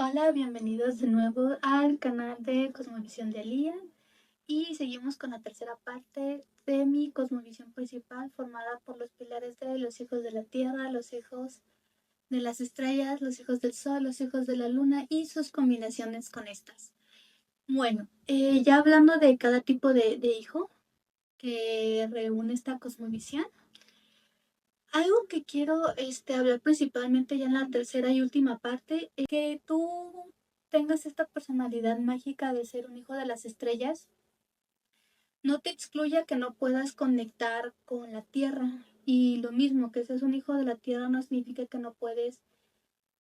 Hola, bienvenidos de nuevo al canal de Cosmovisión de Alía y seguimos con la tercera parte de mi cosmovisión principal formada por los pilares de los hijos de la tierra, los hijos de las estrellas, los hijos del sol, los hijos de la luna y sus combinaciones con estas. Bueno, ya hablando de cada tipo de hijo que reúne esta cosmovisión, algo que quiero hablar principalmente ya en la tercera y última parte es que tú tengas esta personalidad mágica de ser un hijo de las estrellas, no te excluya que no puedas conectar con la tierra. Y lo mismo, que seas un hijo de la tierra no significa que no puedes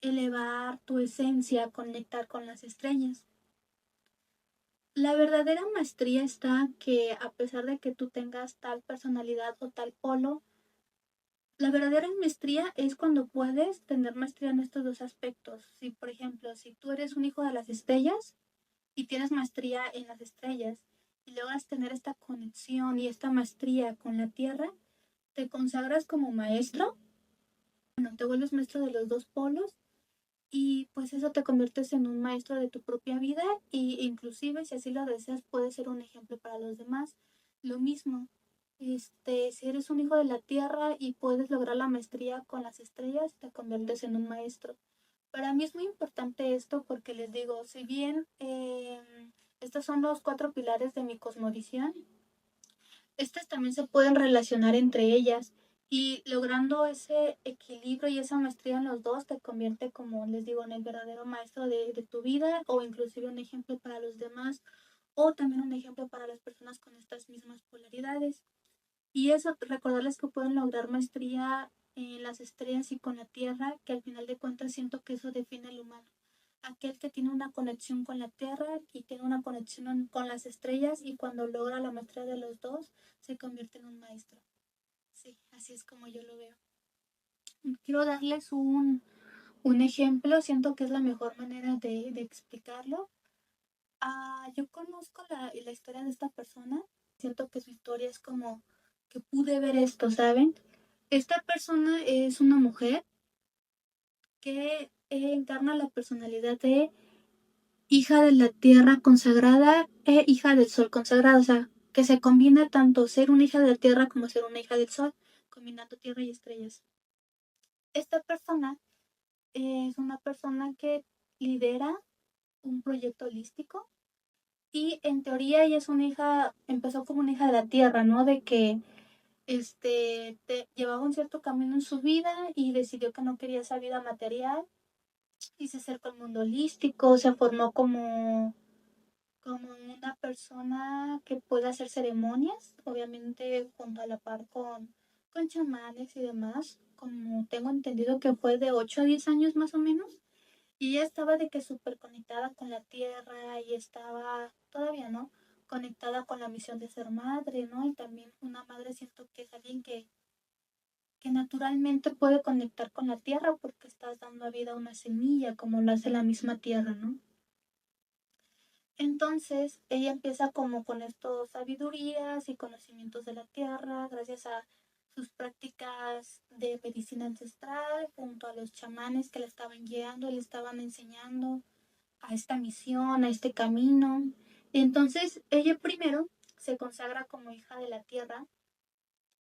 elevar tu esencia, conectar con las estrellas. La verdadera maestría está que a pesar de que tú tengas tal personalidad o tal polo, la verdadera maestría es cuando puedes tener maestría en estos dos aspectos. Si, por ejemplo, si tú eres un hijo de las estrellas y tienes maestría en las estrellas y logras tener esta conexión y esta maestría con la tierra, te consagras como maestro, bueno, te vuelves maestro de los dos polos y pues eso te conviertes en un maestro de tu propia vida y inclusive si así lo deseas puedes ser un ejemplo para los demás. Lo mismo, si eres un hijo de la tierra y puedes lograr la maestría con las estrellas, te conviertes en un maestro. Para mí es muy importante esto porque les digo, si bien estos son los cuatro pilares de mi cosmovisión, estas también se pueden relacionar entre ellas y logrando ese equilibrio y esa maestría en los dos te convierte, como les digo, en el verdadero maestro de tu vida o inclusive un ejemplo para los demás o también un ejemplo para las personas con estas mismas polaridades. Y eso, recordarles que pueden lograr maestría en las estrellas y con la tierra, que al final de cuentas siento que eso define al humano. Aquel que tiene una conexión con la tierra y tiene una conexión con las estrellas y cuando logra la maestría de los dos, se convierte en un maestro. Sí, así es como yo lo veo. Quiero darles un ejemplo, siento que es la mejor manera de explicarlo. Yo conozco la historia de esta persona, siento que su historia es como que pude ver esto, ¿saben? Esta persona es una mujer que encarna la personalidad de hija de la tierra consagrada e hija del sol consagrado, o sea, que se combina tanto ser una hija de la tierra como ser una hija del sol, combinando tierra y estrellas. Esta persona es una persona que lidera un proyecto holístico y en teoría ella es una hija, empezó como una hija de la tierra, ¿no? De que llevaba un cierto camino en su vida y decidió que no quería esa vida material y se acercó al mundo holístico, se formó como una persona que puede hacer ceremonias, obviamente junto a la par con chamanes y demás, como tengo entendido que fue de 8 a 10 años más o menos, y ella estaba de que súper conectada con la tierra y estaba, todavía no, conectada con la misión de ser madre, ¿no? Y también una madre siento que es alguien que naturalmente puede conectar con la tierra porque estás dando a vida una semilla, como lo hace la misma tierra, ¿no? Entonces, ella empieza como con estos sabidurías y conocimientos de la tierra, gracias a sus prácticas de medicina ancestral, junto a los chamanes que la estaban guiando, le estaban enseñando a esta misión, a este camino. Entonces, ella primero se consagra como hija de la tierra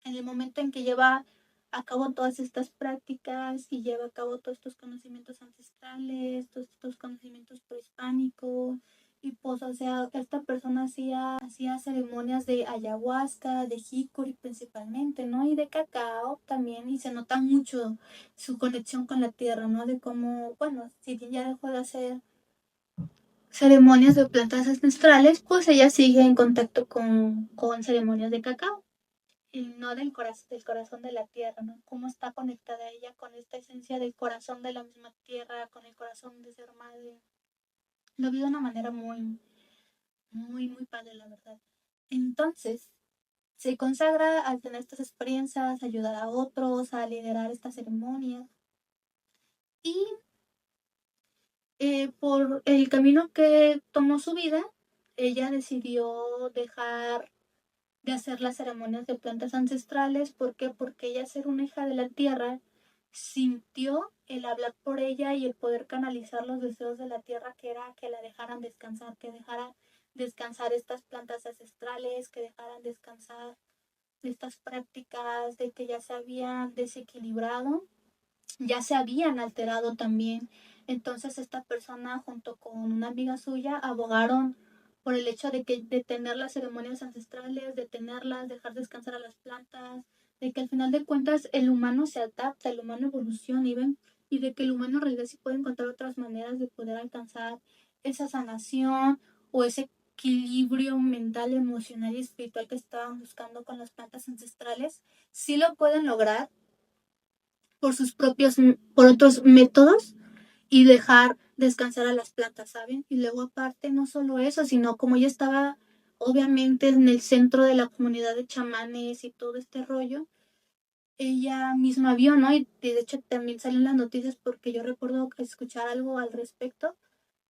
en el momento en que lleva a cabo todas estas prácticas y lleva a cabo todos estos conocimientos ancestrales, todos estos conocimientos prehispánicos, y pues, o sea, esta persona hacía ceremonias de ayahuasca, de jicuri principalmente, ¿no? Y de cacao también, y se nota mucho su conexión con la tierra, ¿no? De cómo, bueno, si bien ya dejó de hacer ceremonias de plantas ancestrales, pues ella sigue en contacto con ceremonias de cacao y no del corazón de la tierra, ¿no? Cómo está conectada ella con esta esencia del corazón de la misma tierra, con el corazón de ser madre. Lo vi de una manera muy, muy, muy padre, la verdad. Entonces, se consagra al tener estas experiencias, ayudar a otros, a liderar estas ceremonias. Y por el camino que tomó su vida, ella decidió dejar de hacer las ceremonias de plantas ancestrales. ¿Por qué? Porque ella ser una hija de la tierra sintió el hablar por ella y el poder canalizar los deseos de la tierra, que era que la dejaran descansar, que dejaran descansar estas plantas ancestrales, que dejaran descansar estas prácticas de que ya se habían desequilibrado, ya se habían alterado también. Entonces esta persona junto con una amiga suya abogaron por el hecho de que detener las ceremonias ancestrales, detenerlas, dejar descansar a las plantas, de que al final de cuentas el humano se adapta, el humano evoluciona y de que el humano regresa y puede encontrar otras maneras de poder alcanzar esa sanación o ese equilibrio mental, emocional y espiritual que estaban buscando con las plantas ancestrales. Sí lo pueden lograr por sus propios, por otros métodos y dejar descansar a las plantas, ¿saben? Y luego aparte no solo eso, sino como ella estaba obviamente en el centro de la comunidad de chamanes y todo este rollo, ella misma vio, ¿no? Y de hecho también salen las noticias porque yo recuerdo escuchar algo al respecto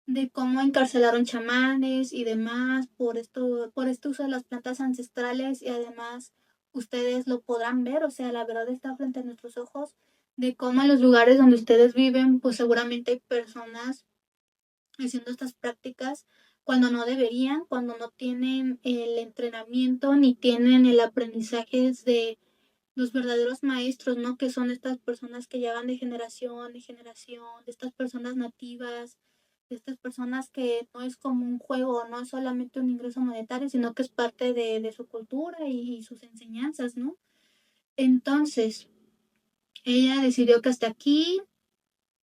de cómo encarcelaron chamanes y demás por este uso de las plantas ancestrales y además ustedes lo podrán ver, o sea, la verdad está frente a nuestros ojos de cómo en los lugares donde ustedes viven, pues seguramente hay personas haciendo estas prácticas cuando no deberían, cuando no tienen el entrenamiento ni tienen el aprendizaje de los verdaderos maestros, ¿no? Que son estas personas que llevan de generación en generación, de estas personas nativas, de estas personas que no es como un juego, no es solamente un ingreso monetario, sino que es parte de su cultura y sus enseñanzas, ¿no? Entonces, ella decidió que hasta aquí,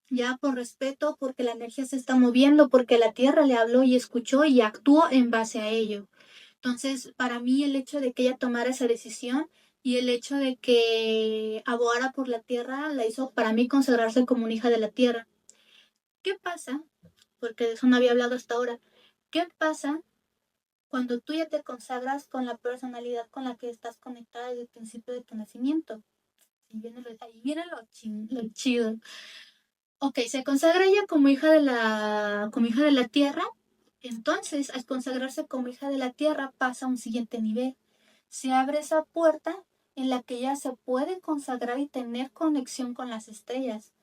ya por respeto, porque la energía se está moviendo, porque la tierra le habló y escuchó y actuó en base a ello. Entonces, para mí el hecho de que ella tomara esa decisión y el hecho de que abogara por la tierra la hizo para mí consagrarse como una hija de la tierra. ¿Qué pasa? Porque de eso no había hablado hasta ahora. ¿Qué pasa cuando tú ya te consagras con la personalidad con la que estás conectada desde el principio de tu nacimiento? Ahí viene lo chido. Ok, se consagra ella como hija de la tierra. Entonces, al consagrarse como hija de la tierra, pasa a un siguiente nivel. Se abre esa puerta en la que ella se puede consagrar y tener conexión con las estrellas.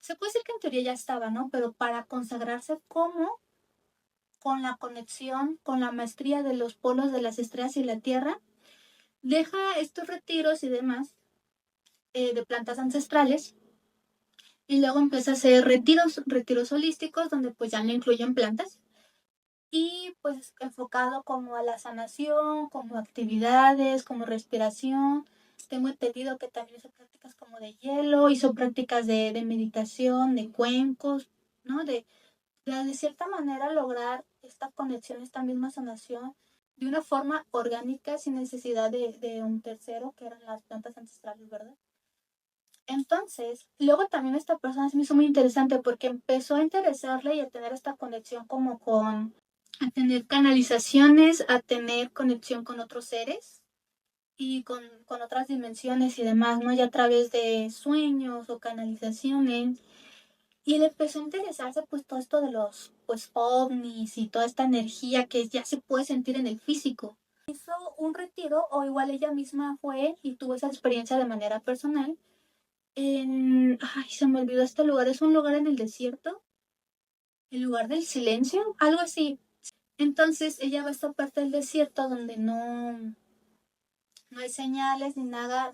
Se puede decir que en teoría ya estaba, ¿no? Pero para consagrarse como con la conexión, con la maestría de los polos de las estrellas y la tierra, deja estos retiros y demás de plantas ancestrales y luego empieza a hacer retiros holísticos donde pues ya no incluyen plantas y pues enfocado como a la sanación, como actividades, como respiración. Tengo entendido que también hizo prácticas como de hielo, hizo prácticas de meditación, de cuencos, ¿no? De cierta manera lograr esta conexión, esta misma sanación de una forma orgánica sin necesidad de un tercero, que eran las plantas ancestrales, ¿verdad? Entonces, luego también esta persona se me hizo muy interesante porque empezó a interesarle y a tener esta conexión como a tener canalizaciones, a tener conexión con otros seres y con otras dimensiones y demás, ¿no? Ya a través de sueños o canalizaciones. Y le empezó a interesarse pues todo esto de los pues ovnis y toda esta energía que ya se puede sentir en el físico. Hizo un retiro o igual ella misma fue y tuvo esa experiencia de manera personal ay, se me olvidó este lugar, es un lugar en el desierto, el lugar del silencio, algo así. Entonces ella va a esta parte del desierto donde no hay señales ni nada,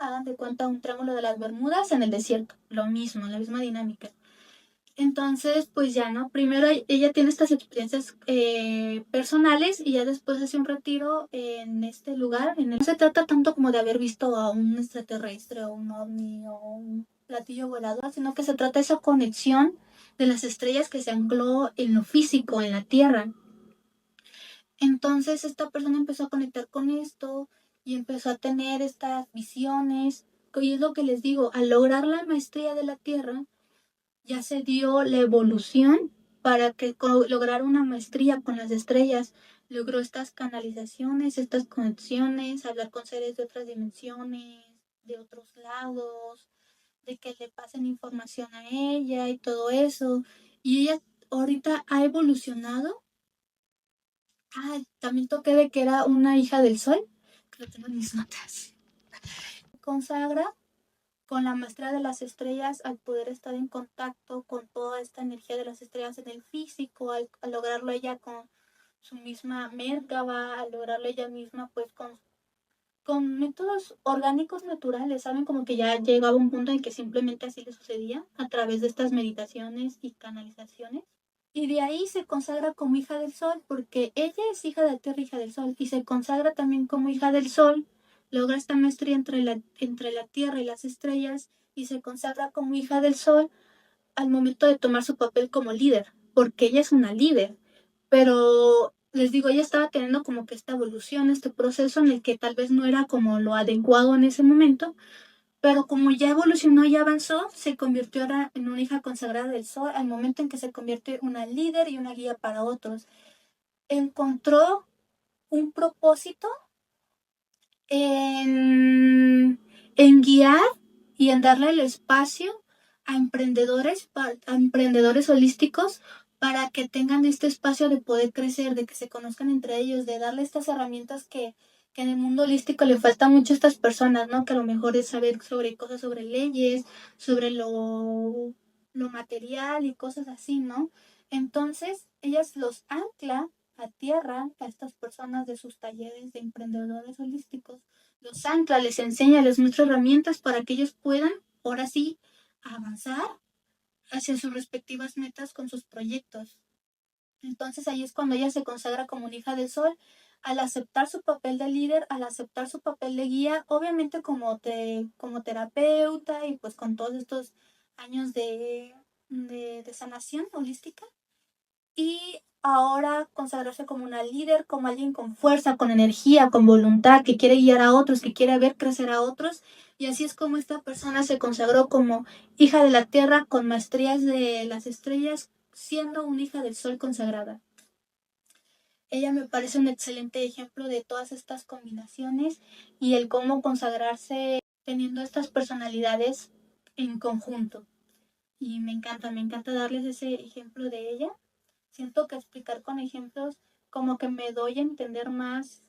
hagan de cuenta un triángulo de las Bermudas en el desierto, lo mismo, la misma dinámica. Entonces, pues ya, ¿no? Primero ella tiene estas experiencias personales y ya después hace un retiro en este lugar. No se trata tanto como de haber visto a un extraterrestre o un ovni o un platillo volador, sino que se trata de esa conexión de las estrellas que se ancló en lo físico, en la Tierra. Entonces esta persona empezó a conectar con esto y empezó a tener estas visiones. Y es lo que les digo, al lograr la maestría de la Tierra, ya se dio la evolución para que lograr una maestría con las estrellas. Logró estas canalizaciones, estas conexiones, hablar con seres de otras dimensiones, de otros lados, de que le pasen información a ella y todo eso. Y ella ahorita ha evolucionado. Ah, también toqué de que era una hija del sol, que lo tengo en mis notas. Consagra con la maestría de las estrellas, al poder estar en contacto con toda esta energía de las estrellas en el físico, al lograrlo ella con su misma Merkaba, al lograrlo ella misma pues con métodos orgánicos naturales, ¿saben? Como que ya llegaba un punto en que simplemente así le sucedía a través de estas meditaciones y canalizaciones. Y de ahí se consagra como hija del sol, porque ella es hija de la tierra, hija del sol, y se consagra también como hija del sol, logra esta maestría entre la tierra y las estrellas, y se consagra como hija del sol al momento de tomar su papel como líder, porque ella es una líder, pero les digo, ella estaba teniendo como que esta evolución, este proceso en el que tal vez no era como lo adecuado en ese momento, pero como ya evolucionó y avanzó, se convirtió ahora en una hija consagrada del sol al momento en que se convierte en una líder y una guía para otros. Encontró un propósito en guiar y en darle el espacio a emprendedores holísticos para que tengan este espacio de poder crecer, de que se conozcan entre ellos, de darle estas herramientas que en el mundo holístico le falta mucho a estas personas, ¿no? Que a lo mejor es saber sobre cosas, sobre leyes, sobre lo material y cosas así, ¿no? Entonces, ellas los ancla a tierra a estas personas de sus talleres de emprendedores holísticos, los ancla, les enseña, les muestra herramientas para que ellos puedan, ahora sí, avanzar hacia sus respectivas metas con sus proyectos. Entonces ahí es cuando ella se consagra como una hija del sol, al aceptar su papel de líder, al aceptar su papel de guía, obviamente como terapeuta y pues con todos estos años de sanación holística, y ahora consagrarse como una líder, como alguien con fuerza, con energía, con voluntad, que quiere guiar a otros, que quiere ver crecer a otros. Y así es como esta persona se consagró como hija de la tierra, con maestrías de las estrellas, siendo una hija del sol consagrada. Ella me parece un excelente ejemplo de todas estas combinaciones y el cómo consagrarse teniendo estas personalidades en conjunto. Y me encanta darles ese ejemplo de ella. Siento que explicar con ejemplos como que me doy a entender más,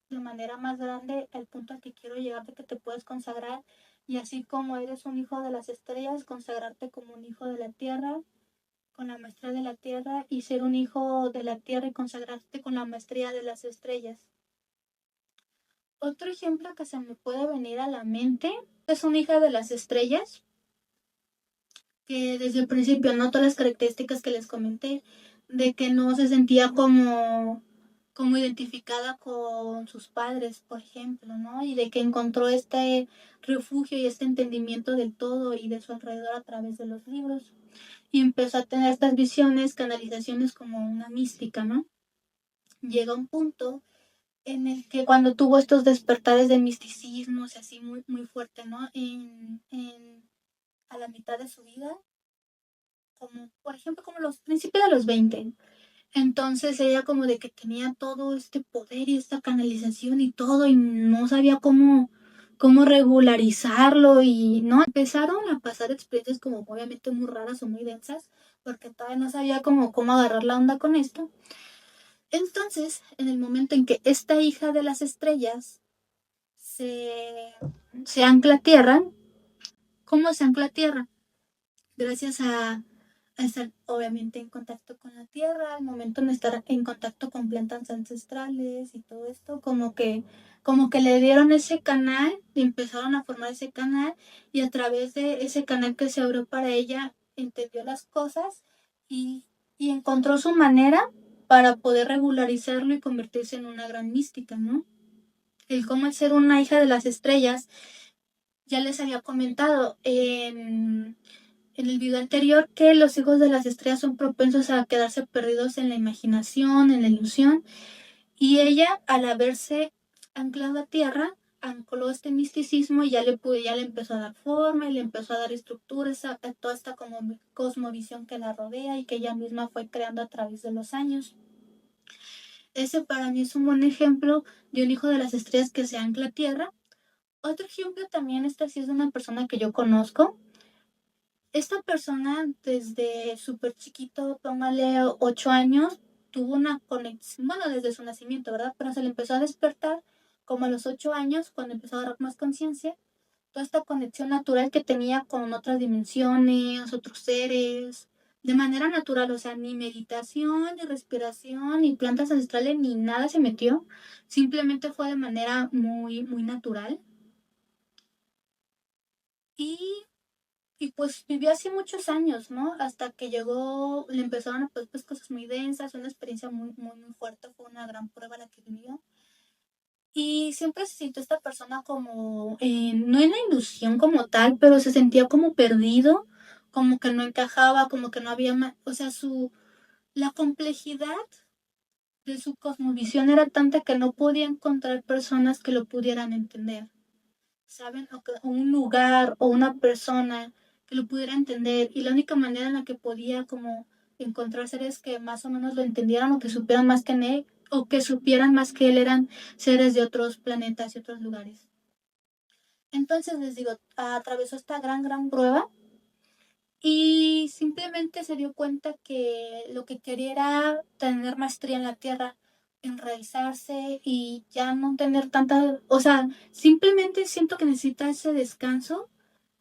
de manera más grande, el punto al que quiero llegar de que te puedes consagrar, y así como eres un hijo de las estrellas, consagrarte como un hijo de la tierra, con la maestría de la tierra, y ser un hijo de la tierra y consagrarte con la maestría de las estrellas. Otro ejemplo que se me puede venir a la mente es una hija de las estrellas, que desde el principio notó las características que les comenté, de que no se sentía como identificada con sus padres, por ejemplo, ¿no? Y de que encontró este refugio y este entendimiento del todo y de su alrededor a través de los libros. Y empezó a tener estas visiones, canalizaciones como una mística, ¿no? Llega un punto en el que cuando tuvo estos despertares de misticismo, así muy, muy fuerte, ¿no? A la mitad de su vida, como por ejemplo como los principios de los 20. Entonces ella como de que tenía todo este poder y esta canalización y todo y no sabía cómo regularizarlo, y no empezaron a pasar experiencias como obviamente muy raras o muy densas, porque todavía no sabía cómo agarrar la onda con esto. Entonces, en el momento en que esta hija de las estrellas se, se ancla a tierra, ¿cómo se ancla a tierra? Gracias a estar obviamente en contacto con la tierra, al momento de estar en contacto con plantas ancestrales y todo esto, como que le dieron ese canal y empezaron a formar ese canal, y a través de ese canal que se abrió para ella, entendió las cosas y, y encontró su manera para poder regularizarlo y convertirse en una gran mística, ¿no? El cómo el ser una hija de las estrellas, ya les había comentado en el video anterior que los hijos de las estrellas son propensos a quedarse perdidos en la imaginación, en la ilusión, y ella, al haberse anclado a tierra, ancló este misticismo y ya le empezó a dar forma y le empezó a dar estructuras a toda esta como cosmovisión que la rodea y que ella misma fue creando a través de los años. Ese para mí es un buen ejemplo de un hijo de las estrellas que se ancla a tierra. Otro ejemplo también, esta sí es de una persona que yo conozco. Esta persona desde súper chiquito, póngale 8 años, tuvo una conexión, bueno, desde su nacimiento, ¿verdad? Pero se le empezó a despertar como a los 8 años, cuando empezó a agarrar más conciencia, toda esta conexión natural que tenía con otras dimensiones, otros seres, de manera natural, o sea, ni meditación, ni respiración, ni plantas ancestrales, ni nada se metió, simplemente fue de manera muy, muy natural. Y, y pues vivió así muchos años, ¿no? Hasta que llegó, le empezaron a pues cosas muy densas, una experiencia muy, muy, muy fuerte, fue una gran prueba la que vivió. Y siempre se sintió esta persona como, no en la ilusión como tal, pero se sentía como perdido, como que no encajaba, como que no había más, o sea, la complejidad de su cosmovisión era tanta que no podía encontrar personas que lo pudieran entender, ¿saben? O un lugar o una persona que lo pudiera entender. Y la única manera en la que podía como encontrar seres que más o menos lo entendieran o que supieran más que él, o que supieran más que él eran seres de otros planetas y otros lugares. Entonces les digo, atravesó esta gran, gran prueba y simplemente se dio cuenta que lo que quería era tener maestría en la Tierra, enraizarse y ya no tener tanta, o sea, simplemente siento que necesita ese descanso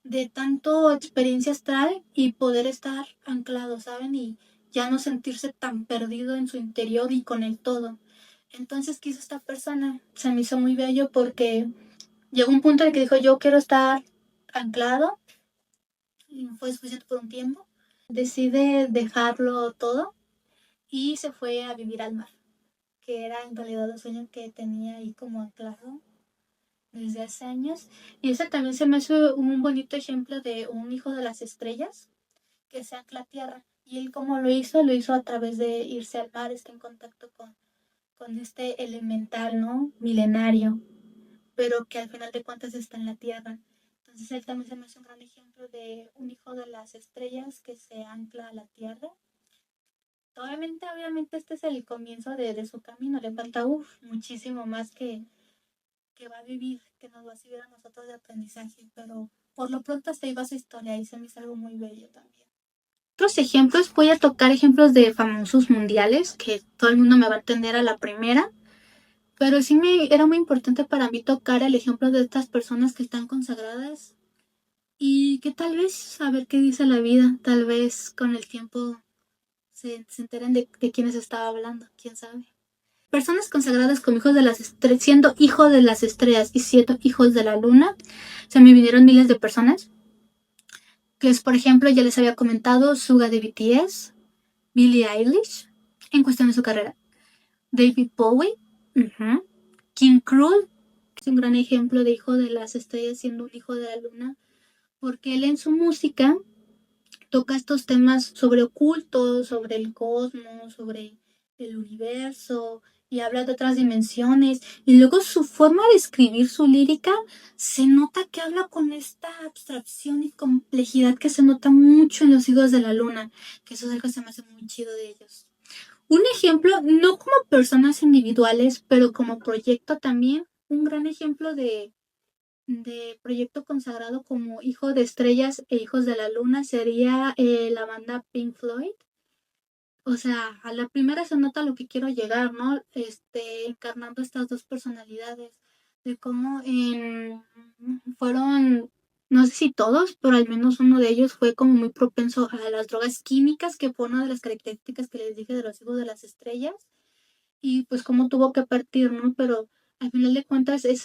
de tanto experiencia astral y poder estar anclado, ¿saben? Y ya no sentirse tan perdido en su interior y con el todo. Entonces, ¿qué hizo esta persona? Se me hizo muy bello porque llegó un punto en el que dijo, yo quiero estar anclado, y fue suficiente por un tiempo. Decide dejarlo todo y se fue a vivir al mar, que era en realidad el sueño que tenía ahí como anclado desde hace años. Y eso también se me hace un bonito ejemplo de un hijo de las estrellas que se ancla a tierra. Y él como lo hizo a través de irse al mar, está en contacto con este elemental, ¿no? Milenario, pero que al final de cuentas está en la tierra. Entonces él también se me hace un gran ejemplo de un hijo de las estrellas que se ancla a la tierra. Obviamente este es el comienzo de su camino, le falta muchísimo más que va a vivir, que nos va a servir a nosotros de aprendizaje, pero por lo pronto hasta ahí va su historia y se me hizo algo muy bello también. Otros ejemplos, voy a tocar ejemplos de famosos mundiales, que todo el mundo me va a entender a la primera, pero sí era muy importante para mí tocar el ejemplo de estas personas que están consagradas y que tal vez saber qué dice la vida, tal vez con el tiempo se enteren de quiénes estaba hablando, quién sabe. Personas consagradas como hijos de las estrellas, siendo hijo de las estrellas y siendo hijos de la luna, se me vinieron miles de personas, que es, por ejemplo, ya les había comentado, Suga de BTS, Billie Eilish, en cuestión de su carrera, David Bowie, King Krul, que es un gran ejemplo de hijo de las estrellas siendo un hijo de la luna, porque él en su música toca estos temas sobre ocultos, sobre el cosmos, sobre el universo, y habla de otras dimensiones. Y luego su forma de escribir su lírica, se nota que habla con esta abstracción y complejidad que se nota mucho en los hijos de la luna, que eso es algo que se me hace muy chido de ellos. Un ejemplo, no como personas individuales, pero como proyecto también, un gran ejemplo de proyecto consagrado como hijo de estrellas e hijos de la luna sería la banda Pink Floyd. O sea, a la primera se nota lo que quiero llegar, ¿no? Encarnando estas dos personalidades, de cómo fueron, no sé si todos, pero al menos uno de ellos fue como muy propenso a las drogas químicas, que fue una de las características que les dije de los hijos de las estrellas, y pues cómo tuvo que partir, ¿no? Pero al final de cuentas, el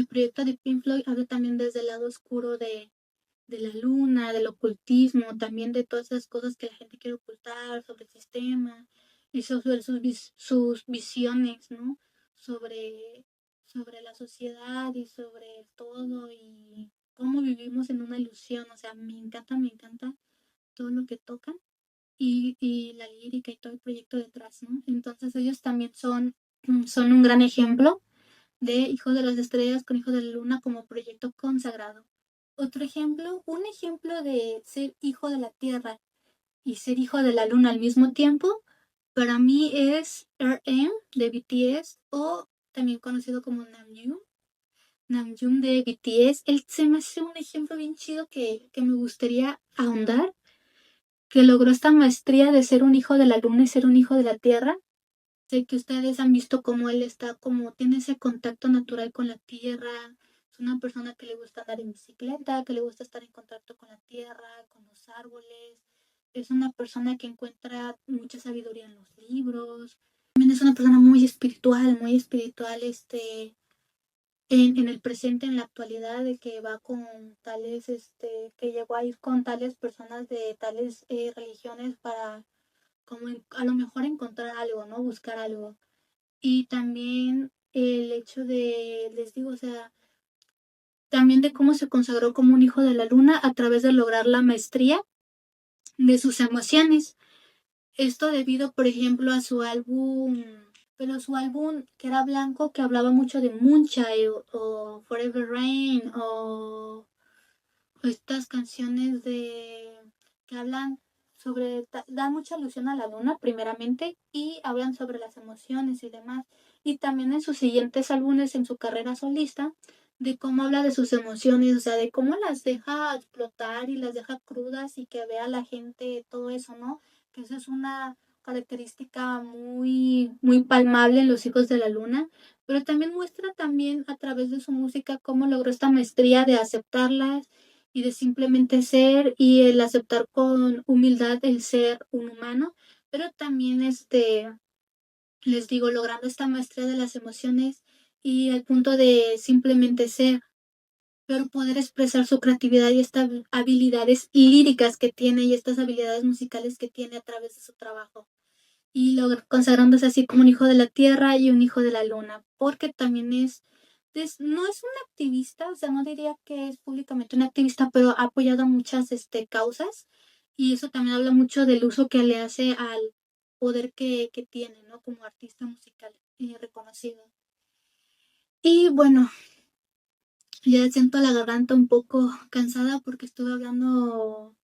proyecto de Pink Floyd habla también desde el lado oscuro de la luna, del ocultismo, también de todas esas cosas que la gente quiere ocultar sobre el sistema y sobre sus visiones, ¿no? Sobre, sobre la sociedad y sobre todo y cómo vivimos en una ilusión. O sea, me encanta todo lo que tocan y la lírica y todo el proyecto detrás, ¿no? Entonces ellos también son un gran ejemplo de Hijo de las Estrellas con Hijo de la Luna como proyecto consagrado. Otro ejemplo, un ejemplo de ser hijo de la Tierra y ser hijo de la Luna al mismo tiempo, para mí es RM de BTS o también conocido como Namjoon. Namjoon de BTS, él se me hace un ejemplo bien chido que me gustaría ahondar, que logró esta maestría de ser un hijo de la Luna y ser un hijo de la Tierra. Sé que ustedes han visto cómo él está, como tiene ese contacto natural con la tierra, Es una persona que le gusta andar en bicicleta, que le gusta estar en contacto con la tierra, con los árboles. Es una persona que encuentra mucha sabiduría en los libros. También es una persona muy espiritual, en el presente, en la actualidad, de que va con tales, que llegó a ir con tales personas de tales religiones para como a lo mejor encontrar algo, ¿no? Buscar algo. Y también el hecho de, les digo, o sea, también de cómo se consagró como un hijo de la luna a través de lograr la maestría de sus emociones. Esto debido, por ejemplo, a su álbum, pero su álbum que era blanco, que hablaba mucho de Moonchild o Forever Rain o estas canciones de que hablan sobre, dan mucha alusión a la luna primeramente y hablan sobre las emociones y demás. Y también en sus siguientes álbumes en su carrera solista, de cómo habla de sus emociones, o sea, de cómo las deja explotar y las deja crudas y que vea la gente todo eso, ¿no? Que eso es una característica muy palmable en los hijos de la luna, pero también muestra también a través de su música cómo logró esta maestría de aceptarlas y de simplemente ser y el aceptar con humildad el ser un humano, pero también les digo, logrando esta maestría de las emociones y al punto de simplemente ser, pero poder expresar su creatividad y estas habilidades líricas que tiene y estas habilidades musicales que tiene a través de su trabajo. Y consagrándose así como un hijo de la tierra y un hijo de la luna, porque también no es un activista, o sea, no diría que es públicamente un activista, pero ha apoyado muchas causas y eso también habla mucho del uso que le hace al poder que tiene, ¿no? Como artista musical reconocido. Y bueno, ya siento la garganta un poco cansada porque estuve hablando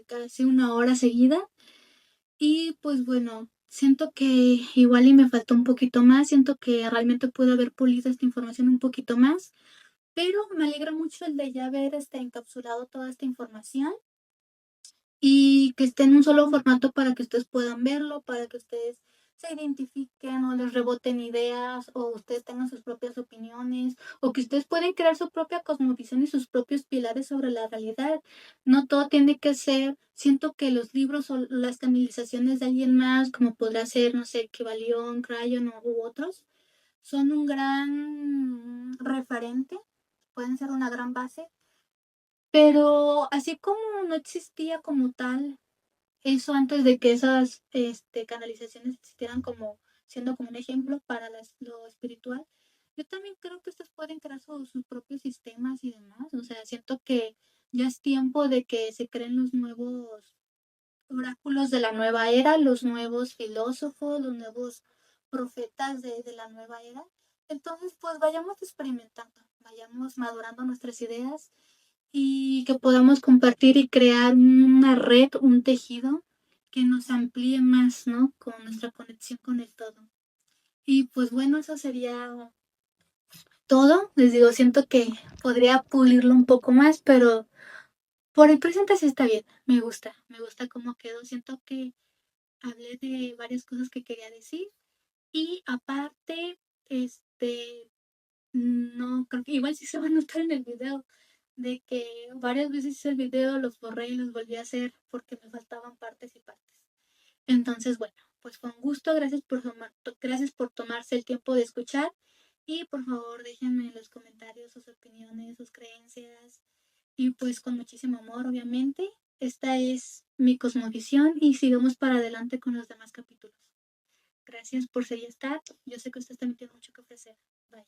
casi una hora seguida. Y pues bueno, siento que igual y me faltó un poquito más, siento que realmente pude haber pulido esta información un poquito más, pero me alegra mucho el de ya haber encapsulado toda esta información y que esté en un solo formato para que ustedes puedan verlo, para que ustedes se identifiquen o les reboten ideas o ustedes tengan sus propias opiniones o que ustedes pueden crear su propia cosmovisión y sus propios pilares sobre la realidad. No todo tiene que ser, siento que los libros o las canalizaciones de alguien más, como podrá ser, no sé, Kybalión, Crayon u otros, son un gran referente, pueden ser una gran base, pero así como no existía como tal eso antes de que esas canalizaciones existieran como siendo como un ejemplo para lo espiritual, yo también creo que ustedes pueden crear sus propios sistemas y demás. O sea, siento que ya es tiempo de que se creen los nuevos oráculos de la nueva era, los nuevos filósofos, los nuevos profetas de la nueva era. Entonces, pues vayamos experimentando, vayamos madurando nuestras ideas y que podamos compartir y crear una red, un tejido que nos amplíe más, ¿no? Con nuestra conexión con el todo. Y pues bueno, eso sería todo. Les digo, siento que podría pulirlo un poco más, pero por el presente sí está bien. Me gusta cómo quedó. Siento que hablé de varias cosas que quería decir. Y aparte, no, creo que igual sí se va a notar en el video, de que varias veces hice el video, los borré y los volví a hacer porque me faltaban partes y partes. Entonces, bueno, pues con gusto, gracias por tomarse el tiempo de escuchar y por favor déjenme en los comentarios sus opiniones, sus creencias y pues con muchísimo amor, obviamente. Esta es mi cosmovisión y sigamos para adelante con los demás capítulos. Gracias por ser y estar. Yo sé que ustedes también tienen mucho que ofrecer. Bye.